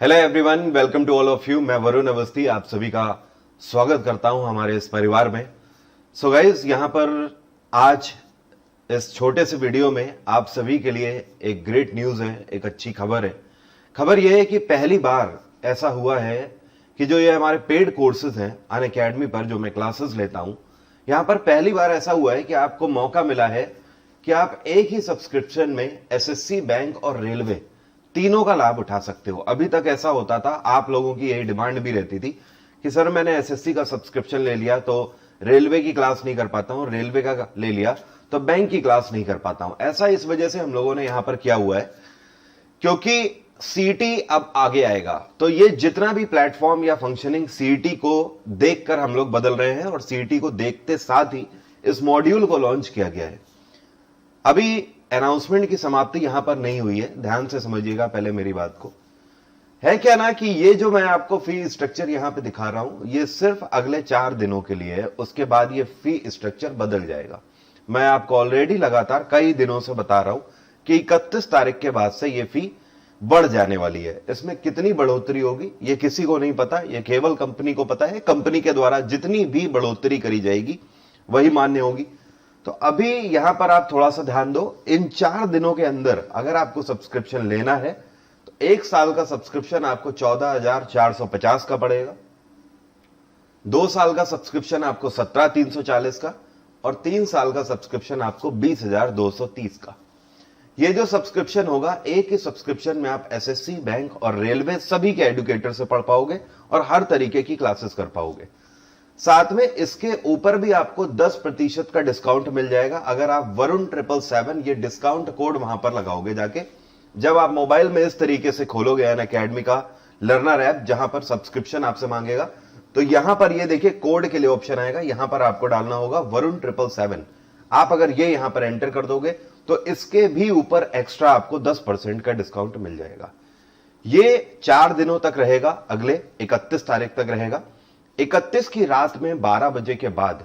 Hello everyone, welcome to all of you. मैं वरुण अवस्थी आप सभी का स्वागत करता हूं हमारे इस परिवार में। सो गाइस, यहां पर आज इस छोटे से वीडियो में आप सभी के लिए एक ग्रेट न्यूज है, एक अच्छी खबर है। खबर यह है कि पहली बार ऐसा हुआ है कि जो ये हमारे पेड कोर्सेज हैं अनअकैडमी पर, जो मैं क्लासेस लेता हूं, यहां पर पहली बार ऐसा हुआ है कि आपको मौका मिला है कि आप एक ही सब्सक्रिप्शन में एसएससी, बैंक और रेलवे तीनों का लाभ उठा सकते हो। अभी तक ऐसा होता था, आप लोगों की यही डिमांड भी रहती थी कि सर मैंने एसएससी का सब्सक्रिप्शन ले लिया तो रेलवे की क्लास नहीं कर पाता हूं, रेलवे का ले लिया तो बैंक की क्लास नहीं कर पाता हूं। ऐसा इस वजह से हम लोगों ने यहां पर किया हुआ है क्योंकि सीईटी अब आगे आएगा, तो ये जितना भी प्लेटफॉर्म या फंक्शनिंग सीईटी को देखकर हम लोग बदल रहे हैं और सीईटी को देखते साथ ही इस मॉड्यूल को लॉन्च किया गया है। अभी अनाउंसमेंट की समाप्ति यहां पर नहीं हुई है, ध्यान से समझिएगा पहले मेरी बात को। है क्या ना कि ये जो मैं आपको फी स्ट्रक्चर यहां पे दिखा रहा हूं, ये सिर्फ अगले 4 दिनों के लिए है। उसके बाद ये फी स्ट्रक्चर बदल जाएगा। मैं आपको ऑलरेडी लगातार कई दिनों से बता रहा हूं कि 31 तारीख के बाद से ये फी बढ़ जाने वाली है। इसमें कितनी बढ़ोतरी होगी ये किसी को नहीं पता, ये केवल कंपनी को पता है। कंपनी के द्वारा जितनी भी बढ़ोतरी करी जाएगी वही मान्य होगी। तो अभी यहां पर आप थोड़ा सा ध्यान दो, इन 4 दिनों के अंदर अगर आपको सब्सक्रिप्शन लेना है तो 1 साल का सब्सक्रिप्शन आपको 14,450 का पड़ेगा, 2 साल का सब्सक्रिप्शन आपको 17,340 का और 3 साल का सब्सक्रिप्शन आपको 20,230 का। ये जो सब्सक्रिप्शन होगा, एक ही सब्सक्रिप्शन में आप एसएससी, बैंक और रेलवे सभी के एडुकेटर से पढ़ पाओगे और हर तरीके की क्लासेस कर पाओगे। साथ में इसके ऊपर भी आपको 10% का डिस्काउंट मिल जाएगा अगर आप वरुण 777 ये डिस्काउंट कोड वहां पर लगाओगे जाके। जब आप मोबाइल में इस तरीके से खोलोगे अनअकैडमी का लर्नर ऐप, जहां पर सब्सक्रिप्शन आपसे मांगेगा, तो यहां पर ये देखिए कोड के लिए ऑप्शन आएगा, यहां पर आपको डालना होगा वरुण 777। आप अगर ये यहां पर एंटर कर दोगे तो इसके भी ऊपर एक्स्ट्रा आपको 10% का डिस्काउंट मिल जाएगा। ये 4 दिनों तक रहेगा, अगले 31 तारीख तक रहेगा। 31 की रात में 12 बजे के बाद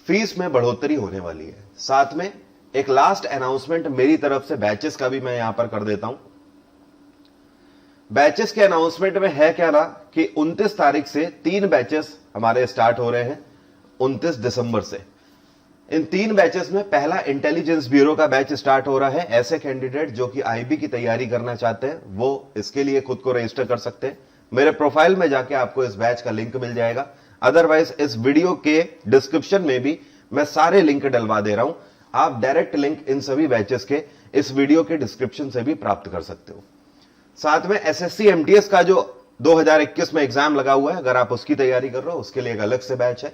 फीस में बढ़ोतरी होने वाली है। साथ में एक लास्ट अनाउंसमेंट मेरी तरफ से बैचेस का भी मैं यहां पर कर देता हूं। बैचेस के अनाउंसमेंट में है क्या ना कि 29 तारीख से 3 बैचेस हमारे स्टार्ट हो रहे हैं 29 दिसंबर से। इन 3 बैचेस में पहला इंटेलिजेंस ब्यूरो का बैच स्टार्ट हो रहा है। ऐसे कैंडिडेट जो कि आईबी की तैयारी करना चाहते हैं वो इसके लिए खुद को रजिस्टर कर सकते हैं। मेरे प्रोफाइल में जाके आपको इस बैच का लिंक मिल जाएगा। अदरवाइज इस वीडियो के डिस्क्रिप्शन में भी मैं सारे लिंक डलवा दे रहा हूं, आप डायरेक्ट लिंक इन सभी बैचेस के इस वीडियो के डिस्क्रिप्शन से भी प्राप्त कर सकते हो। साथ में एसएससी एमटीएस का जो 2021 में एग्जाम लगा हुआ है, अगर आप उसकी तैयारी कर रहे हो उसके लिए एक अलग से बैच है।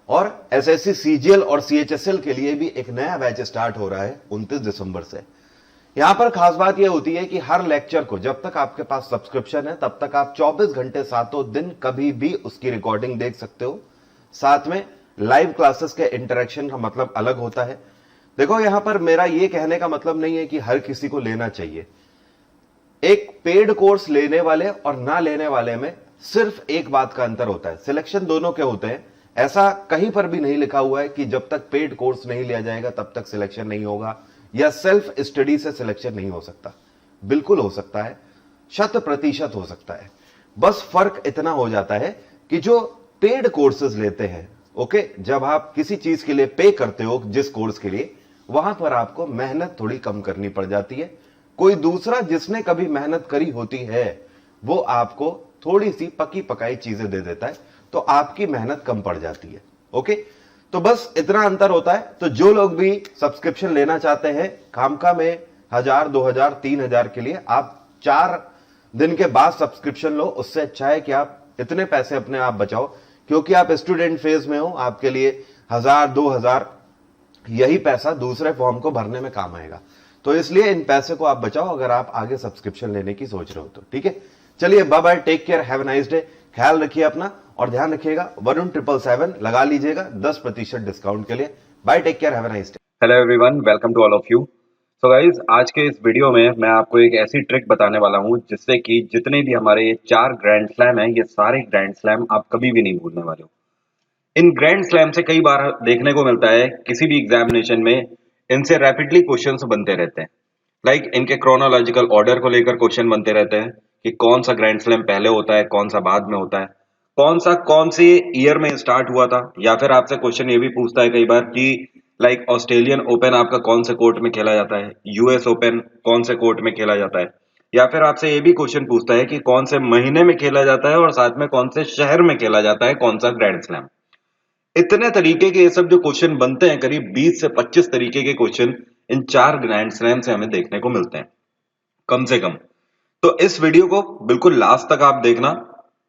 और एसएससी सीजीएल और सीएचएसएल के लिए भी एक नया बैच स्टार्ट हो रहा है 29 दिसंबर से। यहां पर खास बात यह होती है कि हर लेक्चर को, जब तक आपके पास सब्सक्रिप्शन है तब तक आप 24 घंटे 7 दिन कभी भी उसकी रिकॉर्डिंग देख सकते हो। साथ में लाइव क्लासेस के इंटरेक्शन का मतलब अलग होता है। देखो, यहां पर मेरा यह कहने का मतलब नहीं है कि हर किसी को लेना चाहिए। एक पेड कोर्स लेने वाले और ना लेने वाले में सिर्फ एक बात का अंतर होता है, सिलेक्शन दोनों के होते हैं। ऐसा कहीं पर भी नहीं लिखा हुआ है कि जब तक पेड कोर्स नहीं लिया जाएगा तब तक सिलेक्शन नहीं होगा या सेल्फ स्टडी से सिलेक्शन नहीं हो सकता। बिल्कुल हो सकता है, 100% हो सकता है। बस फर्क इतना हो जाता है कि जो पेड कोर्सेज लेते हैं, ओके, जब आप किसी चीज के लिए पे करते हो जिस कोर्स के लिए, वहां पर आपको मेहनत थोड़ी कम करनी पड़ जाती है। कोई दूसरा जिसने कभी मेहनत करी होती है वो आपको थोड़ी सी पकी पकाई चीजें दे देता है, तो आपकी मेहनत कम पड़ जाती है। ओके, तो बस इतना अंतर होता है। तो जो लोग भी सब्सक्रिप्शन लेना चाहते हैं खामखा में 1000, 2000, 3000 के लिए, आप 4 दिन के बाद सब्सक्रिप्शन लो। उससे अच्छा है कि आप इतने पैसे अपने आप बचाओ, क्योंकि आप स्टूडेंट फेज में हो, आपके लिए 1000, 2000 यही पैसा दूसरे फॉर्म को भरने में काम आएगा। तो इसलिए इन पैसे को आप बचाओ अगर आप आगे सब्सक्रिप्शन लेने की सोच रहे हो तो। ठीक है, चलिए, bye bye, take care, have a nice day. ख्याल रखिए अपना और ध्यान रखिएगा। वरुण 777 लगा लीजिएगा 10% डिस्काउंट के लिए। Bye, take care, have a nice day. Hello everyone, welcome to all of you. So guys, आज के इस वीडियो में मैं आपको एक ऐसी ट्रिक बताने वाला हूं जिससे कि जितने भी हमारे ये 4 ग्रैंड स्लैम हैं, ये सारे ग्रैंड स्लैम आप कभी भी नहीं भूलने वाले हो। इन ग्रैंड स्लैम से कई बार देखने को मिलता है किसी भी एग्जामिनेशन में इनसे रैपिडली क्वेश्चंस बनते रहते हैं। लाइक इनके क्रोनोलॉजिकल ऑर्डर को लेकर क्वेश्चन बनते रहते हैं, कि कौन सा ग्रैंड स्लैम पहले होता है, कौन सा बाद में होता है, कौन से ईयर में स्टार्ट हुआ था। या फिर आपसे क्वेश्चन ये भी पूछता है कई बार कि लाइक ऑस्ट्रेलियन ओपन आपका कौन से कोर्ट में खेला जाता है, यूएस ओपन कौन से कोर्ट में खेला जाता है। या फिर आपसे ये भी क्वेश्चन पूछता है कि कौन से महीने में खेला जाता है और साथ में कौन से शहर में खेला जाता है कौन सा ग्रैंड स्लैम। इतने तरीके के ये सब जो क्वेश्चन बनते हैं, करीब 20 से 25 तरीके के क्वेश्चन इन 4 ग्रैंड स्लैम से हमें देखने को मिलते हैं कम से कम। तो इस वीडियो को बिल्कुल लास्ट तक आप देखना।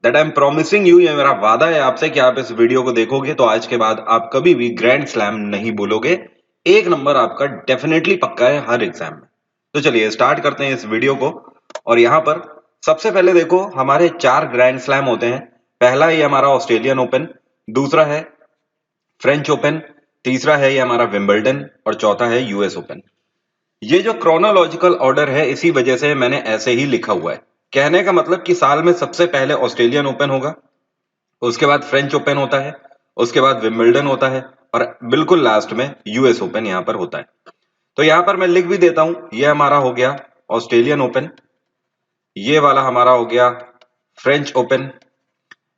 That I am promising you, ये मेरा वादा है आपसे कि आप इस वीडियो को देखोगे तो आज के बाद आप कभी भी ग्रैंड स्लैम नहीं बोलोगे। एक नंबर आपका डेफिनेटली पक्का है हर एग्जाम में। तो चलिए स्टार्ट करते हैं इस वीडियो को। और यहां पर सबसे पहले देखो हमारे 4 ग्रैंड स्लैम होते हैं। पहला ये हमारा ऑस्ट्रेलियन ओपन, दूसरा है फ्रेंच ओपन, तीसरा है ये हमारा विंबलडन और चौथा है यूएस ओपन। ये जो क्रोनोलॉजिकल ऑर्डर है इसी वजह से मैंने ऐसे ही लिखा हुआ है। कहने का मतलब कि साल में सबसे पहले ऑस्ट्रेलियन ओपन होगा, उसके बाद फ्रेंच ओपन होता है, उसके बाद विंबलडन होता है और बिल्कुल लास्ट में यूएस ओपन यहां पर होता है। तो यहां पर मैं लिख भी देता हूं, ये हमारा हो गया ऑस्ट्रेलियन ओपन, ये वाला हमारा हो गया फ्रेंच ओपन,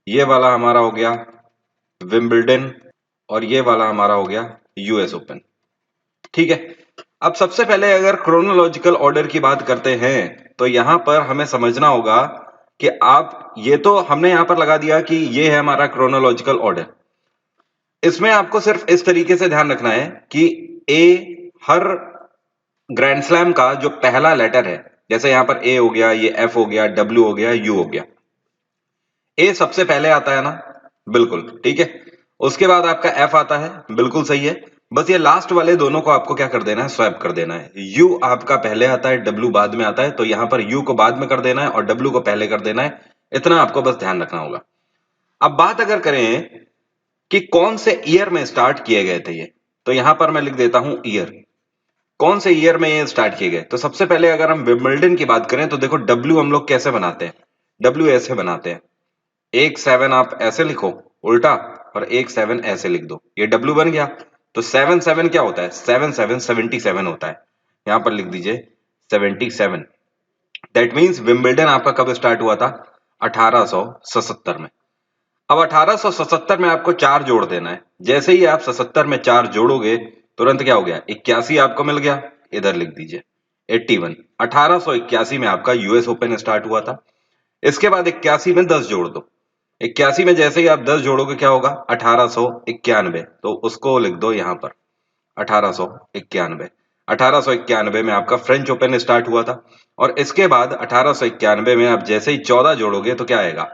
ये वाला हमारा हो गया विंबलडन और ये वाला हमारा हो गया यूएस ओपन। ठीक है। अब सबसे पहले अगर क्रोनोलॉजिकल ऑर्डर की बात करते हैं तो यहां पर हमें समझना होगा कि आप ये तो हमने यहां पर लगा दिया कि ये है हमारा क्रोनोलॉजिकल ऑर्डर। इसमें आपको सिर्फ इस तरीके से ध्यान रखना है कि ए हर ग्रैंड स्लैम का जो पहला लेटर है, जैसे यहां पर ए हो गया, ये एफ हो गया, डब्ल्यू हो गया, यू हो गया। ए सबसे पहले आता है ना, बिल्कुल ठीक है। उसके बाद आपका एफ आता है, बिल्कुल सही है। बस ये लास्ट वाले दोनों को आपको क्या कर देना है, स्वैप कर देना है। यू आपका पहले आता है, डब्ल्यू बाद में आता है, तो यहां पर यू को बाद में कर देना है और डब्ल्यू को पहले कर देना है। इतना आपको बस ध्यान रखना होगा। अब बात अगर करें कि कौन से ईयर में स्टार्ट किए गए थे ये, तो यहां पर मैं लिख देता हूं ईयर। कौन से ईयर में ये स्टार्ट किए गए, तो सबसे पहले अगर हम विंबलडन की बात करें तो देखो डब्ल्यू हम लोग कैसे बनाते हैं, डब्ल्यू ऐसे बनाते हैं, एक 7 आप ऐसे लिखो उल्टा और एक 7 ऐसे लिख दो, ये डब्ल्यू बन गया। तो 7 क्या होता है, 77 होता है। यहां पर लिख दीजिए 77। दैट मींस विंबलडन आपका कब स्टार्ट हुआ था, 1877 में। अब 1877 में आपको 4 जोड़ देना है। जैसे ही आप 77 में 4 जोड़ोगे तुरंत क्या हो गया, 81 आपको मिल गया, इधर लिख दीजिए 81। 1881 में आपका यूएस ओपन स्टार्ट हुआ था। इसके बाद 81 में 10 जोड़ दो, 81 में जैसे ही आप 10 जोड़ोगे क्या होगा, 1891। तो उसको लिख दो यहां पर 1891। 1891 में आपका फ्रेंच ओपन स्टार्ट हुआ था और इसके बाद 1891 में आप जैसे ही 14 जोड़ोगे तो क्या आएगा,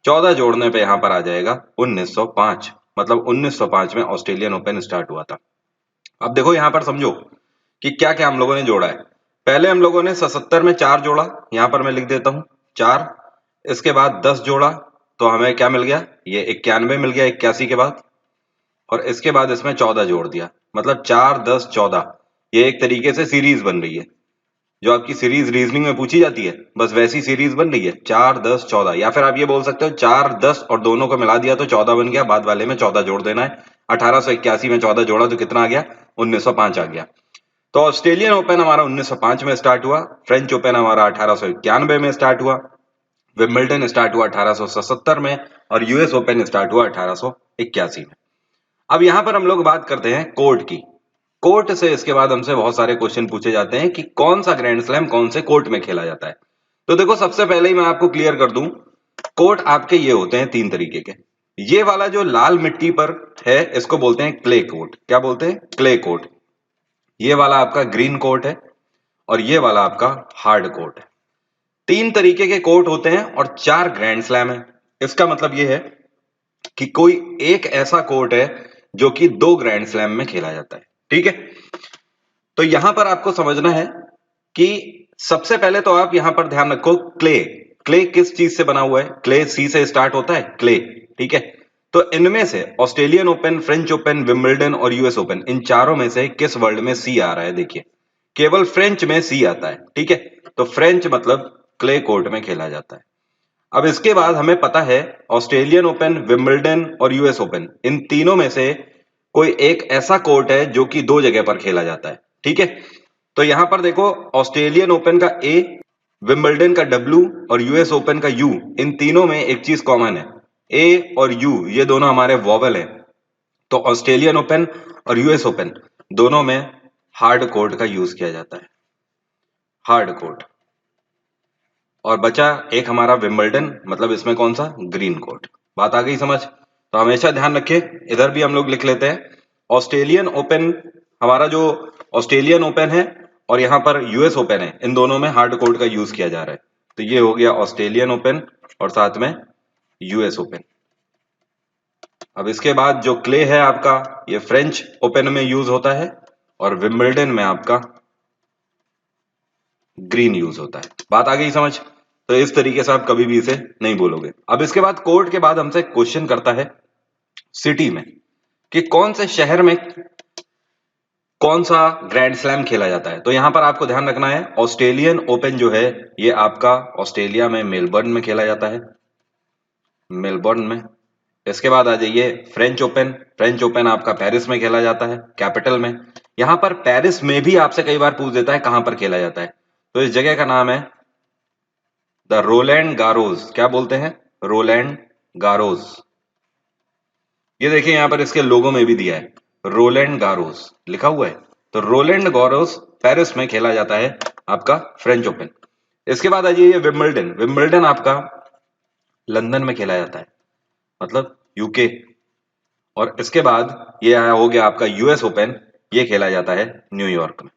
14 जोड़ने पे यहां पर आ जाएगा 1905। मतलब 1905 में ऑस्ट्रेलियन ओपन स्टार्ट हुआ था। अब देखो यहां पर समझो कि क्या क्या हम लोगों ने जोड़ा है। पहले हम लोगों ने 77 में 4 जोड़ा, यहां पर मैं लिख देता हूं 4। इसके बाद 10 जोड़ा तो हमें क्या मिल गया, ये 91 मिल गया 81 के बाद। और इसके बाद इसमें 14 जोड़ दिया, मतलब 4 10 14। ये एक तरीके से सीरीज बन रही है, जो आपकी सीरीज रीजनिंग में पूछी जाती है, बस वैसी सीरीज बन रही है 4 10 14। या फिर आप ये बोल सकते हो 4 10 और दोनों को मिला दिया तो 14 बन गया, बाद वाले में 14 जोड़ देना है। 1881 में 14 जोड़ा तो कितना आ गया, 1905 आ गया। तो ऑस्ट्रेलियन ओपन हमारा 1905 में स्टार्ट हुआ, फ्रेंच ओपन हमारा 1891 में स्टार्ट हुआ, विंबलडन स्टार्ट हुआ 1877 में और यूएस ओपन स्टार्ट हुआ 1881 में। अब यहां पर हम लोग बात करते हैं कोर्ट की। कोर्ट से इसके बाद हमसे बहुत सारे क्वेश्चन पूछे जाते हैं कि कौन सा ग्रैंड स्लैम कौन से कोर्ट में खेला जाता है। तो देखो सबसे पहले ही मैं आपको क्लियर कर दूं, कोर्ट आपके ये होते हैं 3 तरीके के। ये वाला जो लाल मिट्टी पर है इसको बोलते हैं क्ले कोर्ट। क्या बोलते हैं, क्ले कोर्ट। ये वाला आपका ग्रीन कोर्ट है और ये वाला आपका हार्ड कोर्ट है। 3 तरीके के कोर्ट होते हैं और 4 ग्रैंड स्लैम है। इसका मतलब ये है कि कोई एक ऐसा कोर्ट है जो कि 2 ग्रैंड स्लैम में खेला जाता है। ठीक है। तो यहां पर आपको समझना है कि सबसे पहले तो आप यहां पर ध्यान रखो क्ले। क्ले किस चीज से बना हुआ है, क्ले सी से स्टार्ट होता है, क्ले। ठीक है। तो इनमें से Australian open, French open, Wimbledon और यूएस ओपन, इन चारों में से किस वर्ड में सी आ रहा है, देखिए केवल फ्रेंच में सी आता है। ठीक है। तो फ्रेंच मतलब क्ले कोर्ट में खेला जाता है। अब इसके बाद हमें पता है ऑस्ट्रेलियन ओपन, विंबलडन और यूएस ओपन, इन तीनों में से कोई एक ऐसा कोर्ट है जो कि 2 जगह पर खेला जाता है। ठीक है। तो यहां पर देखो ऑस्ट्रेलियन ओपन का ए विंबलडन का W और यूएस ओपन का U, इन तीनों में एक चीज कॉमन है, ए और यू ये दोनों हमारे वॉवल हैं। तो ऑस्ट्रेलियन ओपन और यूएस ओपन दोनों में हार्ड कोर्ट का यूज किया जाता है, हार्ड कोर्ट। और बचा एक हमारा विंबलडन, मतलब इसमें कौन सा, ग्रीन कोर्ट। बात आ गई समझ? तो हमेशा ध्यान रखिए, इधर भी हम लोग लिख लेते हैं ऑस्ट्रेलियन ओपन, हमारा जो ऑस्ट्रेलियन ओपन है और यहाँ पर यूएस ओपन है, इन दोनों में हार्ड कोर्ट का यूज किया जा रहा है। तो ये हो गया ऑस्ट्रेलियन ओपन और साथ में यूएस ओपन। अब इसके बाद जो क्ले है आपका, ये फ्रेंच ओपन में यूज होता है और विंबलडन में आपका ग्रीन यूज होता है। बात आ गई समझ? तो इस तरीके से आप कभी भी इसे नहीं बोलोगे। अब इसके बाद कोर्ट के बाद हमसे क्वेश्चन करता है सिटी में, कि कौन से शहर में कौन सा ग्रैंड स्लैम खेला जाता है। तो यहां पर आपको ध्यान रखना है, ऑस्ट्रेलियन ओपन जो है ये आपका ऑस्ट्रेलिया में मेलबर्न में खेला जाता है, मेलबर्न में। इसके बाद आ जाइए फ्रेंच ओपन, फ्रेंच ओपन आपका पेरिस में खेला जाता है, कैपिटल में। यहां पर पेरिस में भी आपसे कई बार पूछ देता है कहां पर खेला जाता है, तो इस जगह का नाम है द रोलैंड गारोज। क्या बोलते हैं? रोलैंड गारोज। ये देखिए यहां पर इसके लोगो में भी दिया है रोलैंड गारोज लिखा हुआ है। तो रोलैंड गारोज पेरिस में खेला जाता है आपका फ्रेंच ओपन। इसके बाद आ जाइए विंबलडन, विंबलडन आपका लंदन में खेला जाता है, मतलब यूके। और इसके बाद ये हो गया आपका यूएस ओपन, ये खेला जाता है न्यूयॉर्क में,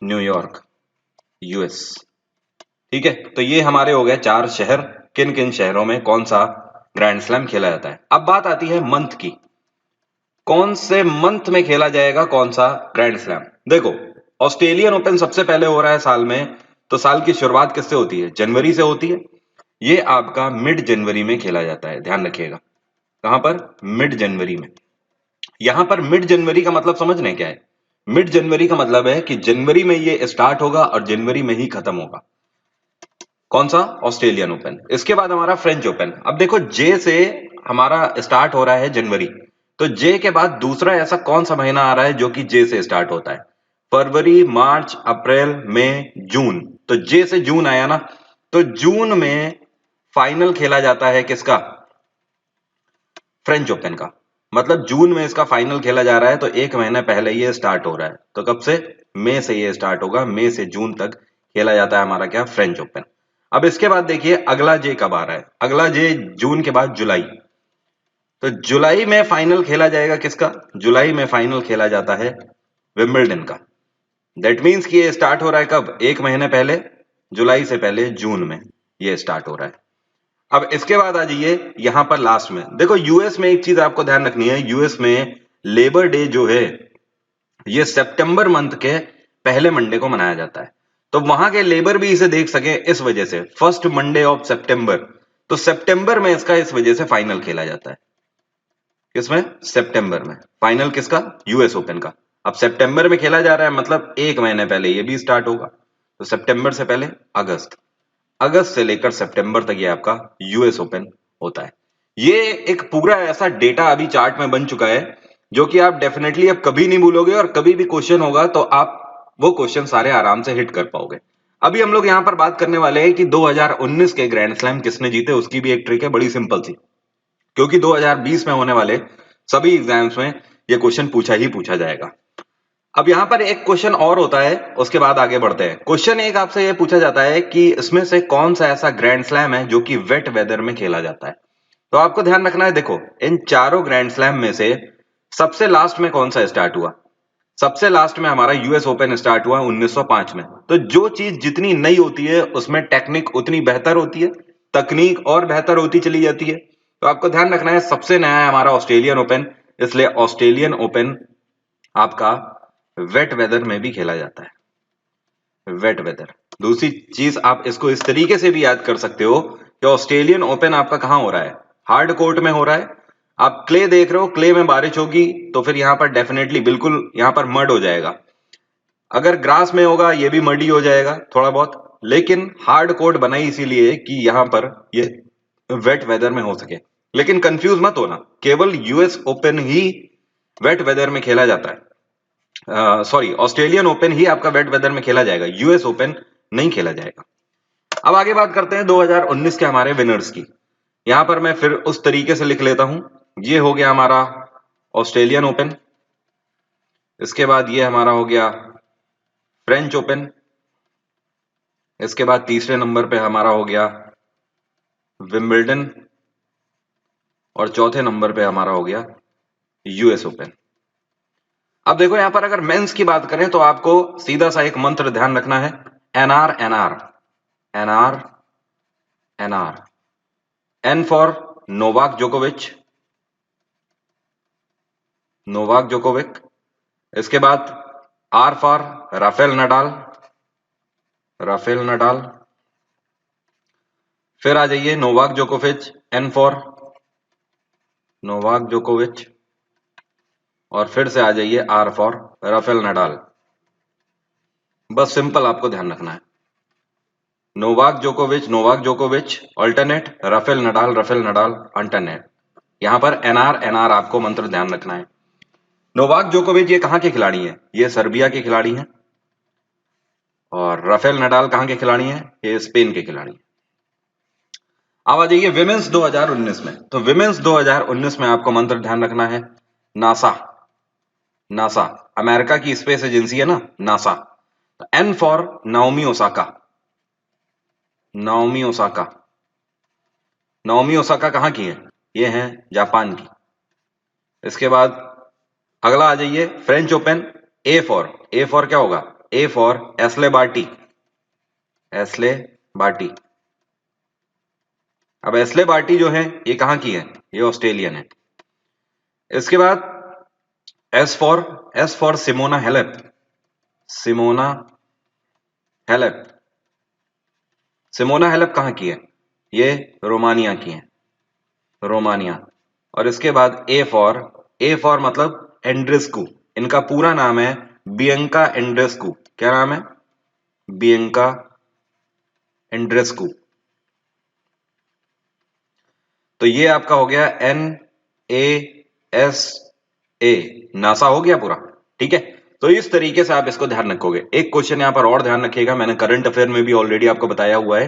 न्यूयॉर्क यूएस। ठीक है, तो ये हमारे हो गए 4 शहर, किन किन शहरों में कौन सा ग्रैंड स्लैम खेला जाता है। अब बात आती है मंथ की, कौन से मंथ में खेला जाएगा कौन सा ग्रैंड स्लैम। देखो ऑस्ट्रेलियन ओपन सबसे पहले हो रहा है साल में, तो साल की शुरुआत किससे होती है? जनवरी से होती है। ये आपका मिड जनवरी में खेला जाता है, ध्यान रखिएगा। कहां पर? मिड जनवरी में। यहां पर मिड जनवरी का मतलब समझने क्या है? मिड जनवरी का मतलब है कि जनवरी में ये स्टार्ट होगा और जनवरी में ही खत्म होगा। कौन सा? Australian open. इसके बाद हमारा फ्रेंच ओपन। अब देखो जे से हमारा स्टार्ट हो रहा है जनवरी, तो जे के बाद दूसरा ऐसा कौन सा महीना आ रहा है जो कि जे से स्टार्ट होता है? फरवरी, मार्च, अप्रैल, मई, जून। तो जे से जून आया ना, तो जून में फाइनल खेला जाता है किसका? फ्रेंच ओपन का। मतलब जून में इसका फाइनल खेला जा रहा है, तो एक महीना पहले ये स्टार्ट हो रहा है। तो कब से? मई से ये स्टार्ट होगा, मई से जून तक खेला जाता है हमारा क्या? French open. अब इसके बाद देखिए अगला जे कब आ रहा है? अगला जे जून के बाद जुलाई। तो जुलाई में फाइनल खेला जाएगा किसका? जुलाई में फाइनल खेला जाता है विंबलडन का। दैट मीन्स कि ये स्टार्ट हो रहा है कब? एक महीने पहले, जुलाई से पहले जून में ये स्टार्ट हो रहा है। अब इसके बाद आ जाइए यहां पर लास्ट में, देखो यूएस में एक चीज आपको ध्यान रखनी है, यूएस में लेबर डे जो है ये सितंबर मंथ के पहले मंडे को मनाया जाता है। तो वहां के लेबर भी इसे देख सके इस वजह से, फर्स्ट मंडे ऑफ सितंबर। तो सितंबर में इसका इस वजह से फाइनल खेला जाता है। किसमें? सितंबर में। फाइनल किसका? यूएस ओपन का। अब सितंबर में खेला जा रहा है, मतलब एक महीने पहले ये भी स्टार्ट होगा। तो सितंबर से पहले अगस्त, अगस्त से लेकर सितंबर तक ये आपका यूएस ओपन होता है। ये एक पूरा ऐसा डेटा अभी चार्ट में बन चुका है जो कि आप डेफिनेटली अब कभी नहीं भूलोगे, और कभी भी क्वेश्चन होगा तो आप वो क्वेश्चन सारे आराम से हिट कर पाओगे। अभी हम लोग यहां पर बात करने वाले हैं कि 2019 के ग्रैंड स्लैम किसने जीते, उसकी भी एक ट्रिक है, बड़ी सिंपल सी। क्योंकि 2020 में होने वाले सभी एग्जाम्स में ये क्वेश्चन पूछा ही पूछा जाएगा। अब यहां पर एक क्वेश्चन और होता है, उसके बाद आगे बढ़ते हैं। क्वेश्चन एक आपसे यह पूछा जाता है कि इसमें से कौन सा ऐसा ग्रैंड स्लैम है जो कि वेट वेदर में खेला जाता है। तो आपको ध्यान रखना है, देखो इन चारों ग्रैंड स्लैम में से सबसे लास्ट में कौन सा स्टार्ट हुआ? सबसे लास्ट में हमारा यूएस ओपन स्टार्ट हुआ 1905 में। तो जो चीज जितनी नई होती है उसमें टेक्निक उतनी बेहतर होती है, तकनीक और बेहतर होती चली जाती है। तो आपको ध्यान रखना है सबसे नया है हमारा ऑस्ट्रेलियन ओपन, इसलिए ऑस्ट्रेलियन ओपन आपका वेट वेदर में भी खेला जाता है, वेट वेदर। दूसरी चीज आप इसको इस तरीके से भी याद कर सकते हो कि ऑस्ट्रेलियन ओपन आपका कहां हो रहा है? हार्ड कोर्ट में हो रहा है। आप क्ले देख रहे हो, क्ले में बारिश होगी तो फिर यहां पर डेफिनेटली बिल्कुल यहां पर मड हो जाएगा। अगर ग्रास में होगा ये भी मडी हो जाएगा थोड़ा बहुत, लेकिन हार्ड कोर्ट बनाई इसीलिए कि यहां पर ये वेट वेदर में हो सके। लेकिन कंफ्यूज मत होना, केवल यूएस ओपन ही वेट वेदर में खेला जाता है। सॉरी, ऑस्ट्रेलियन ओपन ही आपका वेट वेदर में खेला जाएगा, यूएस ओपन नहीं खेला जाएगा। अब आगे बात करते हैं 2019 के हमारे विनर्स की। यहां पर मैं फिर उस तरीके से लिख लेता हूं। ये हो गया हमारा ऑस्ट्रेलियन ओपन, इसके बाद ये हमारा हो गया फ्रेंच ओपन, इसके बाद तीसरे नंबर पे हमारा हो गया विंबलडन, और चौथे नंबर पे हमारा हो गया यूएस ओपन। अब देखो यहां पर अगर मेंस की बात करें तो आपको सीधा सा एक मंत्र ध्यान रखना है, NR NR NR NR. N for Novak जोकोविच, नोवाक जोकोविक। इसके बाद R for Rafael Nadal, Rafael Nadal. फिर आ जाइए नोवाक जोकोविच, एन फॉर नोवाक जोकोविच, और फिर से आ जाइए आर फॉर राफेल नडाल। बस सिंपल आपको ध्यान रखना है, नोवाक जोकोविच अल्टरनेट, राफेल नडाल अल्टरनेट। यहां पर एनआर एनआर आपको मंत्र ध्यान रखना है। नोवाक जोकोविच ये कहां के खिलाड़ी हैं? ये सर्बिया के खिलाड़ी हैं। और राफेल नडाल कहां के खिलाड़ी हैं? ये स्पेन के खिलाड़ी हैं। अब आ जाइए विमेंस 2019 में। तो विमेंस 2019 में आपको मंत्र ध्यान रखना है, नासा, नासा अमेरिका की स्पेस एजेंसी है ना, NASA. N for Naomi Osaka, Naomi Osaka. Naomi Osaka कहां की है? ये हैं जापान की। इसके बाद अगला आ जाइए फ्रेंच ओपन, ए फॉर क्या होगा? A for Ashleigh Barty, Ashleigh Barty. अब एस्ले बार्टी जो है ये कहां की है? ये ऑस्ट्रेलियन है। इसके बाद S for Simona Halep, Simona Halep. Simona Halep कहां की है? ये रोमानिया की है, रोमानिया। और इसके बाद ए फॉर मतलब एंड्रेस्कू। इनका पूरा नाम है बियंका एंड्रेस्कू। क्या नाम है? Bianca Andreescu. तो ये आपका हो गया NASA, नासा हो गया पूरा, ठीक है। तो इस तरीके से आप इसको ध्यान रखोगे। एक क्वेश्चन यहां पर और ध्यान रखिएगा, मैंने करंट अफेयर में भी ऑलरेडी आपको बताया हुआ है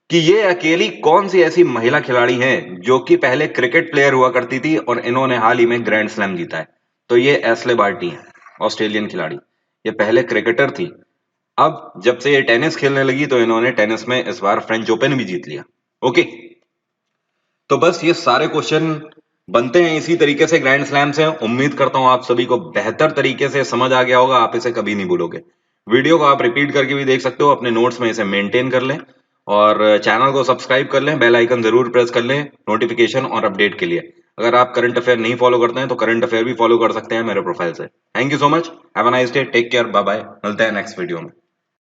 कि ये अकेली कौन सी ऐसी महिला खिलाड़ी हैं जो कि पहले क्रिकेट प्लेयर हुआ करती थी और इन्होंने हाल ही में ग्रैंड स्लैम जीता है। तो ये एस्ले बार्टी है, ऑस्ट्रेलियन खिलाड़ी। ये पहले क्रिकेटर थी, अब जब से ये टेनिस खेलने लगी तो इन्होंने टेनिस में इस बार फ्रेंच ओपन भी जीत लिया। ओके, तो बस ये सारे क्वेश्चन बनते हैं इसी तरीके से ग्रैंड स्लैम से। उम्मीद करता हूं आप सभी को बेहतर तरीके से समझ आ गया होगा, आप इसे कभी नहीं भूलोगे। वीडियो को आप रिपीट करके भी देख सकते हो, अपने नोट्स में इसे मेंटेन कर लें और चैनल को सब्सक्राइब कर लें, बेल आइकन जरूर प्रेस कर लें नोटिफिकेशन और अपडेट के लिए। अगर आप करंट अफेयर नहीं फॉलो करते हैं तो करंट अफेयर भी फॉलो कर सकते हैं मेरे प्रोफाइल से। Thank you so much, have a nice day, take care, bye bye, मिलते हैं नेक्स्ट वीडियो में।